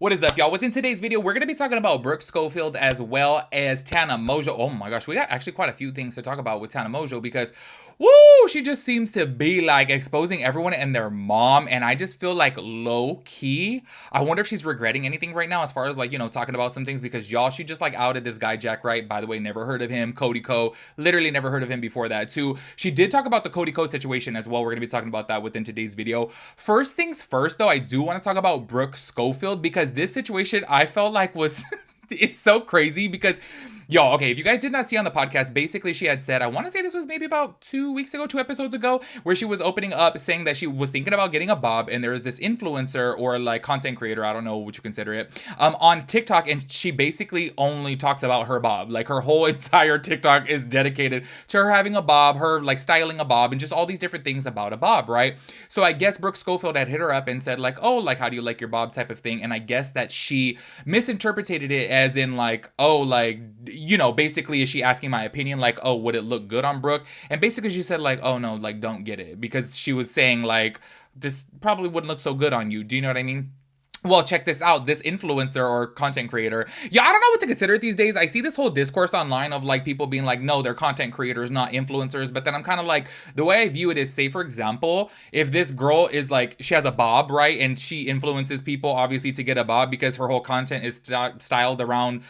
What is up, y'all? Within today's video, we're going to be talking about Brooke Schofield as well as Tana Mongeau. Oh my gosh, we got actually quite a few things to talk about with Tana Mongeau because, woo, she just seems to be like exposing everyone and their mom. And I just feel like low key, I wonder if she's regretting anything right now as far as like, talking about some things because y'all, she just like outed this guy, Jack Wright. By the way, never heard of him. Cody Ko, literally never heard of him before that too. She did talk about the Cody Ko situation as well. We're going to be talking about that within today's video. First things first though, I do want to talk about Brooke Schofield because this situation I felt like was it's so crazy because y'all, okay, if you guys did not see on the podcast, basically she had said, I want to say this was maybe about 2 weeks ago, 2 episodes ago, where she was opening up saying that she was thinking about getting a bob, and there is this influencer or like content creator, I don't know what you consider it, on TikTok, and she basically only talks about her bob. Like her whole entire TikTok is dedicated to her having a bob, her like styling a bob, and just all these different things about a bob, right? So I guess Brooke Schofield had hit her up and said like, oh, like how do you like your bob type of thing, and I guess that she misinterpreted it as in like, oh, like, basically, is she asking my opinion? Like, oh, would it look good on Brooke? And basically she said like, oh no, like don't get it. Because she was saying like, this probably wouldn't look so good on you. Do you know what I mean? Well, check this out. This influencer or content creator. Yeah, I don't know what to consider these days. I see this whole discourse online of like people being like, no, they're content creators, not influencers. But then I'm kind of like, the way I view it is, say, for example, if this girl is like, she has a bob, right? And she influences people obviously to get a bob because her whole content is styled around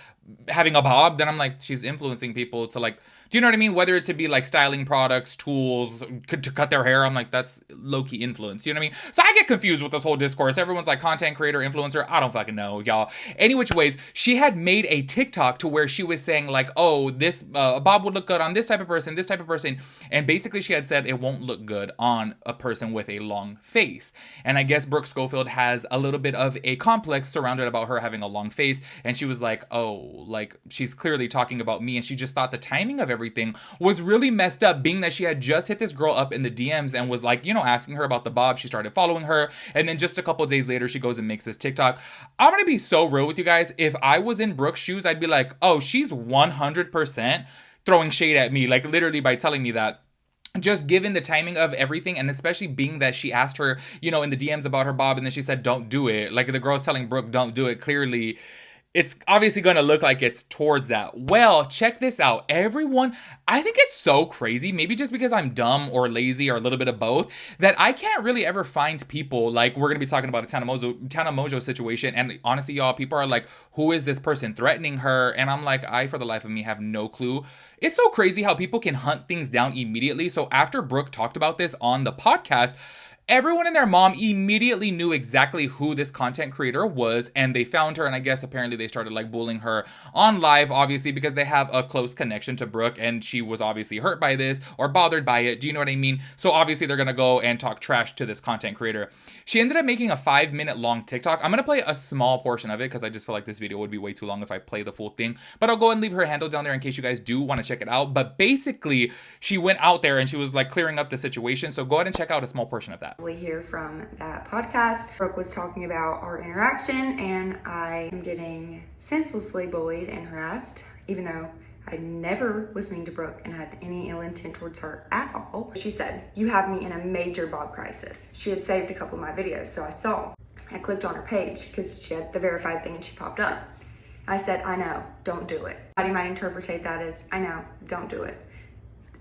having a bob, then I'm like, she's influencing people to like, do you know what I mean? Whether it to be like styling products, tools, to cut their hair, I'm like, that's low-key influence. You know what I mean? So I get confused with this whole discourse. Everyone's like content creator, influencer. I don't fucking know, y'all. Any which ways, she had made a TikTok to where she was saying like, oh, this bob would look good on this type of person, this type of person. And basically she had said it won't look good on a person with a long face. And I guess Brooke Schofield has a little bit of a complex surrounded about her having a long face. And she was like, oh, like she's clearly talking about me, and she just thought the timing of everything was really messed up, being that she had just hit this girl up in the DMs and was like, asking her about the bob. She started following her, and then just a couple of days later she goes and makes this TikTok. I'm gonna be so real with you guys. If I was in Brooke's shoes, I'd be like, oh, she's 100% throwing shade at me, like literally by telling me that. Just given the timing of everything, and especially being that she asked her, in the DMs about her bob, and then she said, don't do it. Like the girl's telling Brooke, don't do it. Clearly, it's obviously going to look like it's towards that. Well, check this out. Everyone, I think it's so crazy, maybe just because I'm dumb or lazy or a little bit of both, that I can't really ever find people, like we're going to be talking about a Tana Mongeau situation. And honestly, y'all, people are like, who is this person threatening her? And I'm like, I, for the life of me, have no clue. It's so crazy how people can hunt things down immediately. So after Brooke talked about this on the podcast, everyone and their mom immediately knew exactly who this content creator was, and they found her, and I guess apparently they started like bullying her on live, obviously, because they have a close connection to Brooke, and she was obviously hurt by this or bothered by it. Do you know what I mean? So obviously they're gonna go and talk trash to this content creator. She ended up making a 5-minute long TikTok. I'm gonna play a small portion of it because I just feel like this video would be way too long if I play the full thing, but I'll go and leave her handle down there in case you guys do want to check it out. But basically, she went out there and she was like clearing up the situation, so go ahead and check out a small portion of that. We hear from that podcast. Brooke was talking about our interaction, and I am getting senselessly bullied and harassed, even though I never was mean to Brooke and had any ill intent towards her at all. She said, you have me in a major bob crisis. She had saved a couple of my videos, so I saw. I clicked on her page because she had the verified thing and she popped up. I said, I know, don't do it. Somebody might interpret that as, I know, don't do it.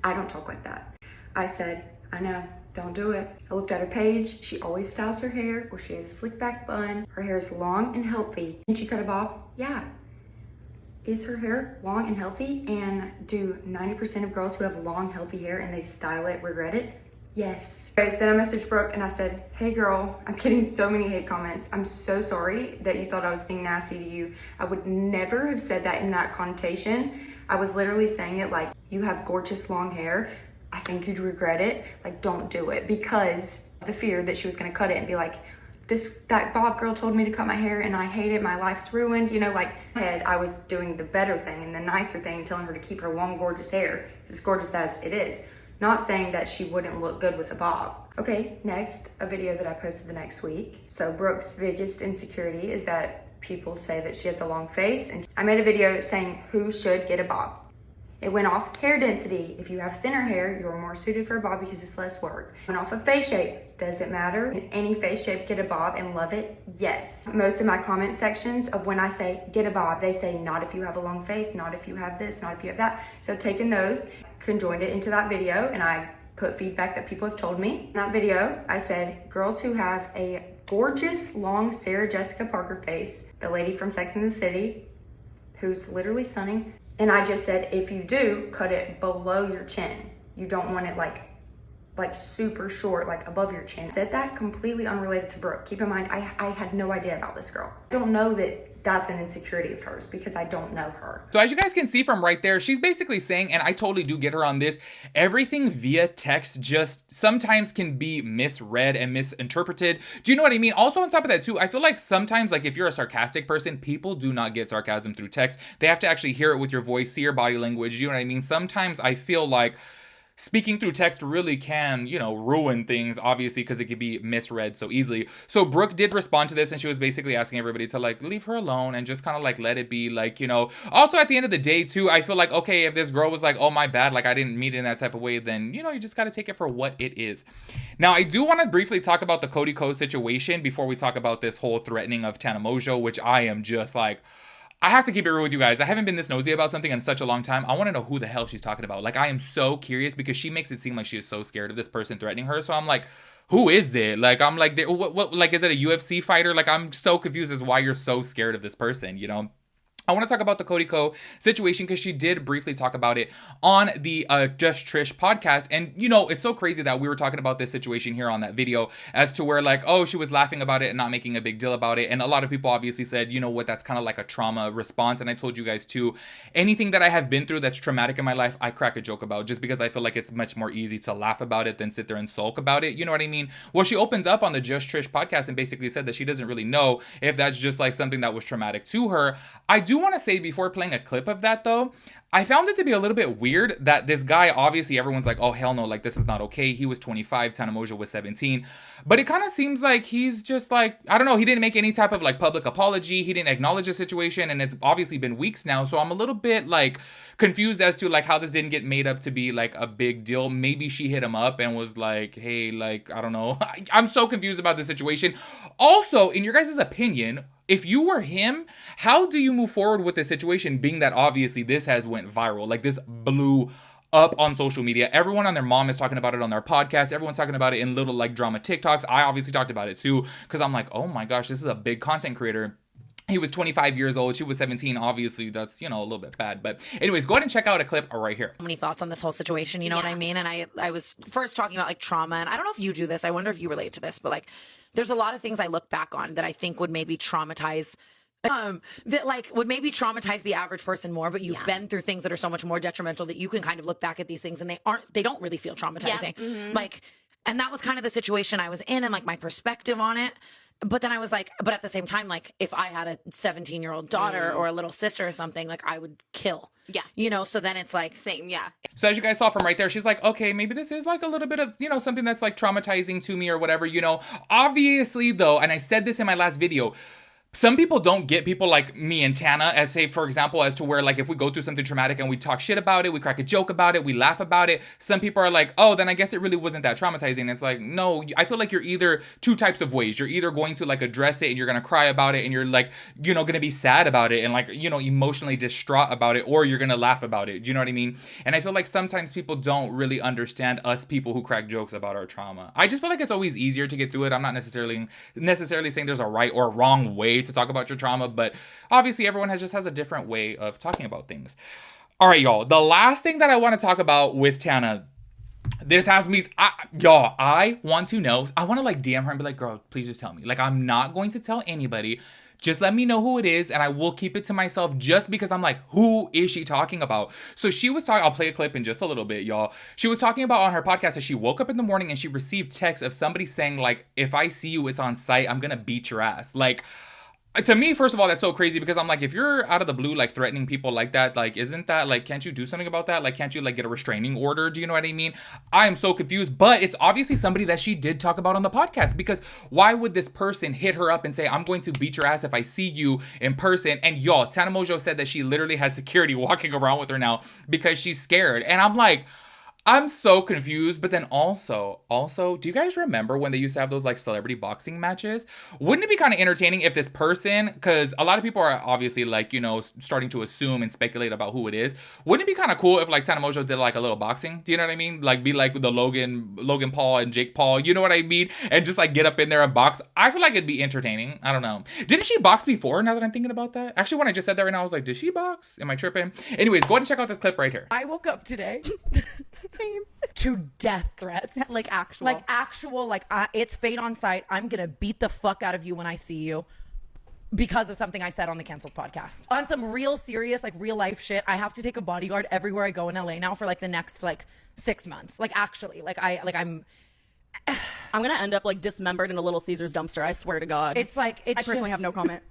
I don't talk like that. I said, I know, don't do it. I looked at her page. She always styles her hair, or she has a slick back bun. Her hair is long and healthy. And she cut a bob? Yeah. Is her hair long and healthy? And do 90% of girls who have long, healthy hair and they style it regret it? Yes. Anyways, then I messaged Brooke and I said, hey girl, I'm getting so many hate comments. I'm so sorry that you thought I was being nasty to you. I would never have said that in that connotation. I was literally saying it like, you have gorgeous long hair. I think you'd regret it. Like, don't do it, because of the fear that she was gonna cut it and be like, that bob girl told me to cut my hair and I hate it, my life's ruined. Like, I was doing the better thing and the nicer thing, telling her to keep her long, gorgeous hair, as gorgeous as it is. Not saying that she wouldn't look good with a bob. Okay, next, a video that I posted the next week. So Brooke's biggest insecurity is that people say that she has a long face, and I made a video saying who should get a bob. It went off hair density. If you have thinner hair, you're more suited for a bob because it's less work. It went off of face shape. Does it matter? Can any face shape get a bob and love it? Yes. Most of my comment sections of when I say get a bob, they say not if you have a long face, not if you have this, not if you have that. So I've taken those, conjoined it into that video, and I put feedback that people have told me. In that video, I said girls who have a gorgeous long Sarah Jessica Parker face, the lady from Sex and the City, who's literally stunning. And I just said, if you do, cut it below your chin. You don't want it like super short, like above your chin. I said that completely unrelated to Brooke. Keep in mind, I had no idea about this girl. I don't know that that's an insecurity of hers because I don't know her. So as you guys can see from right there, she's basically saying, and I totally do get her on this, everything via text just sometimes can be misread and misinterpreted. Do you know what I mean? Also on top of that too, I feel like sometimes, like if you're a sarcastic person, people do not get sarcasm through text. They have to actually hear it with your voice, see your body language. You know what I mean? Sometimes I feel like speaking through text really can, you know, ruin things, obviously, because it could be misread so easily. So Brooke did respond to this, and she was basically asking everybody to, like, leave her alone and just kind of, like, let it be, like, you know. Also, at the end of the day, too, I feel like, okay, if this girl was like, oh, my bad, like, I didn't mean it in that type of way, then, you know, you just got to take it for what it is. Now, I do want to briefly talk about the Cody Ko situation before we talk about this whole threatening of Tana Mongeau, which I am just, like, I have to keep it real with you guys. I haven't been this nosy about something in such a long time. I want to know who the hell she's talking about. Like, I am so curious because she makes it seem like she is so scared of this person threatening her. So I'm like, who is it? Like, I'm like, what, like, is it a UFC fighter? Like, I'm so confused as why you're so scared of this person, you know? I want to talk about the Cody Ko situation because she did briefly talk about it on the Just Trish podcast. And, you know, it's so crazy that we were talking about this situation here on that video as to where, like, oh, she was laughing about it and not making a big deal about it. And a lot of people obviously said, you know what, that's kind of like a trauma response. And I told you guys too, anything that I have been through that's traumatic in my life, I crack a joke about just because I feel like it's much more easy to laugh about it than sit there and sulk about it. You know what I mean? Well, she opens up on the Just Trish podcast and basically said that she doesn't really know if that's just like something that was traumatic to her. I do want to say before playing a clip of that though, I found it to be a little bit weird that this guy, obviously everyone's like, oh hell no, like this is not okay. He was 25, Tana Mongeau was 17. But it kind of seems like he's just like, I don't know, he didn't make any type of like public apology. He didn't acknowledge the situation, and it's obviously been weeks now. So I'm a little bit like confused as to like how this didn't get made up to be like a big deal. Maybe she hit him up and was like, hey, like, I don't know. I'm so confused about the situation. Also, in your guys' opinion, if you were him, how do you move forward with this situation, being that obviously this has went viral? Like, this blew up on social media. Everyone and their mom is talking about it on their podcast. Everyone's talking about it in little like drama TikToks. I obviously talked about it too because I'm like, oh my gosh, this is a big content creator. He was 25 years old. She was 17. Obviously, that's, you know, a little bit bad. But anyways, go ahead and check out a clip right here. So many thoughts on this whole situation, you know what I mean? And I was first talking about like trauma, and I don't know if you do this. I wonder if you relate to this, but like there's a lot of things I look back on that I think would maybe traumatize the average person more, but you've been through things that are so much more detrimental that you can kind of look back at these things and they don't really feel traumatizing. Like, and that was kind of the situation I was in and like my perspective on it. But then I was like, but at the same time, like if I had a 17-year-old daughter or a little sister or something, like I would kill. Yeah. You know, so then it's like, same, yeah. So as you guys saw from right there, she's like, okay, maybe this is like a little bit of, you know, something that's like traumatizing to me or whatever, you know. Obviously though, and I said this in my last video, some people don't get people like me and Tana, as say, for example, as to where like if we go through something traumatic and we talk shit about it, we crack a joke about it, we laugh about it. Some people are like, oh, then I guess it really wasn't that traumatizing. It's like, no, I feel like you're either two types of ways. You're either going to like address it and you're going to cry about it and you're like, you know, going to be sad about it and like, you know, emotionally distraught about it, or you're going to laugh about it. Do you know what I mean? And I feel like sometimes people don't really understand us people who crack jokes about our trauma. I just feel like it's always easier to get through it. I'm not necessarily saying there's a right or wrong way to talk about your trauma, but obviously everyone has a different way of talking about things. All right, y'all. The last thing that I want to talk about with Tana, this has me, I want to know. I want to like DM her and be like, girl, please just tell me. Like, I'm not going to tell anybody. Just let me know who it is, and I will keep it to myself just because I'm like, who is she talking about? So she was talking, I'll play a clip in just a little bit, y'all. She was talking about on her podcast that she woke up in the morning and she received texts of somebody saying like, if I see you, it's on site, I'm going to beat your ass. Like, To me, first of all, that's so crazy because I'm like, if you're out of the blue, like threatening people like that, like, isn't that like, can't you do something about that? Like, can't you like get a restraining order? Do you know what I mean? I am so confused, but it's obviously somebody that she did talk about on the podcast, because why would this person hit her up and say, I'm going to beat your ass if I see you in person? And y'all, Tana Mongeau said that she literally has security walking around with her now because she's scared. And I'm like, I'm so confused. But then also, do you guys remember when they used to have those like celebrity boxing matches? Wouldn't it be kind of entertaining if this person, because a lot of people are obviously like, you know, starting to assume and speculate about who it is. Wouldn't it be kind of cool if like Tana Mongeau did like a little boxing? Do you know what I mean? Like be like the Logan Paul and Jake Paul, you know what I mean? And just like get up in there and box. I feel like it'd be entertaining. I don't know. Didn't she box before, now that I'm thinking about that? Actually, when I just said that right now, I was like, did she box? Am I tripping? Anyways, go ahead and check out this clip right here. I woke up today to death threats. Like actual, it's fate on sight. I'm gonna beat the fuck out of you when I see you because of something I said on the canceled podcast. On some real serious, like real life shit, I have to take a bodyguard everywhere I go in LA now for like the next like 6 months. Like actually, I'm gonna end up like dismembered in a Little Caesars dumpster. I swear to God. It's like I personally have no comment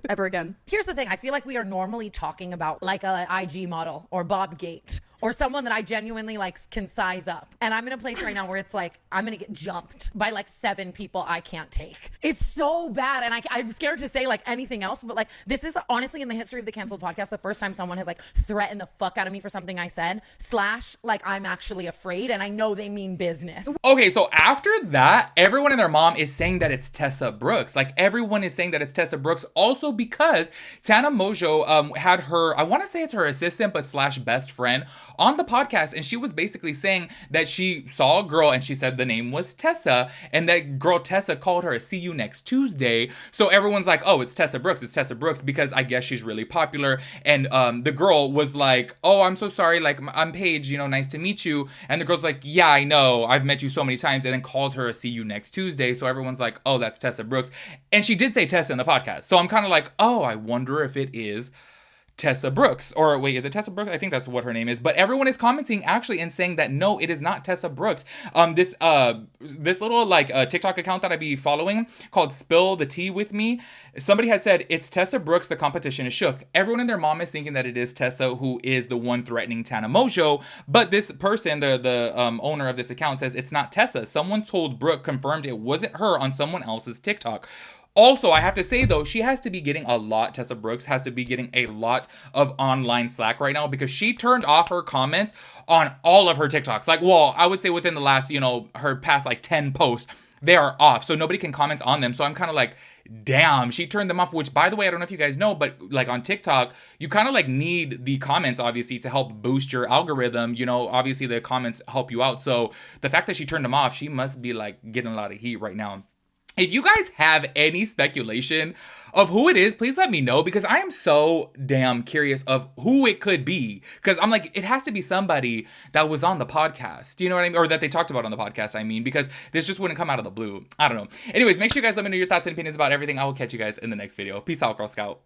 ever again. Here's the thing. I feel like we are normally talking about like a IG model or Bob Gate or someone that I genuinely like can size up. And I'm in a place right now where it's like, I'm going to get jumped by like 7 people I can't take. It's so bad. And I'm scared to say like anything else, but like this is honestly in the history of the canceled podcast, the first time someone has like threatened the fuck out of me for something I said, / like I'm actually afraid and I know they mean business. Okay, so after that, everyone and their mom is saying that it's Tessa Brooks. Like everyone is saying that it's Tessa Brooks, also because Tana Mongeau had her, I want to say it's her assistant, but / best friend on the podcast, and she was basically saying that she saw a girl and she said the name was Tessa, and that girl Tessa called her a see you next Tuesday. So everyone's like, oh, it's Tessa Brooks, because I guess she's really popular. And the girl was like, oh, I'm so sorry, like I'm Paige, you know, nice to meet you. And the girl's like, yeah, I know, I've met you so many times, and then called her a see you next Tuesday. So everyone's like, oh, that's Tessa Brooks. And she did say Tessa in the podcast. So I'm kind of like, oh, I wonder if it is Tessa Brooks. Or wait, is it Tessa Brooks? I think that's what her name is. But everyone is commenting actually and saying that no, it is not Tessa Brooks. This little like TikTok account that I be following called Spill the Tea with Me, somebody had said it's Tessa Brooks, the competition is shook. Everyone and their mom is thinking that it is Tessa who is the one threatening Tana Mongeau, but this person, the owner of this account, says it's not Tessa. Someone told Brooke, confirmed it wasn't her on someone else's TikTok. Also, I have to say, though, Tessa Brooks has to be getting a lot of online slack right now because she turned off her comments on all of her TikToks. Like, well, I would say within the last, her past like 10 posts, they are off. So nobody can comment on them. So I'm kind of like, damn, she turned them off, which by the way, I don't know if you guys know, but like on TikTok, you kind of like need the comments obviously to help boost your algorithm. Obviously the comments help you out. So the fact that she turned them off, she must be like getting a lot of heat right now. If you guys have any speculation of who it is, please let me know because I am so damn curious of who it could be. Because I'm like, it has to be somebody that was on the podcast. Do you know what I mean? Or that they talked about on the podcast, I mean, because this just wouldn't come out of the blue. I don't know. Anyways, make sure you guys let me know your thoughts and opinions about everything. I will catch you guys in the next video. Peace out, Girl Scout.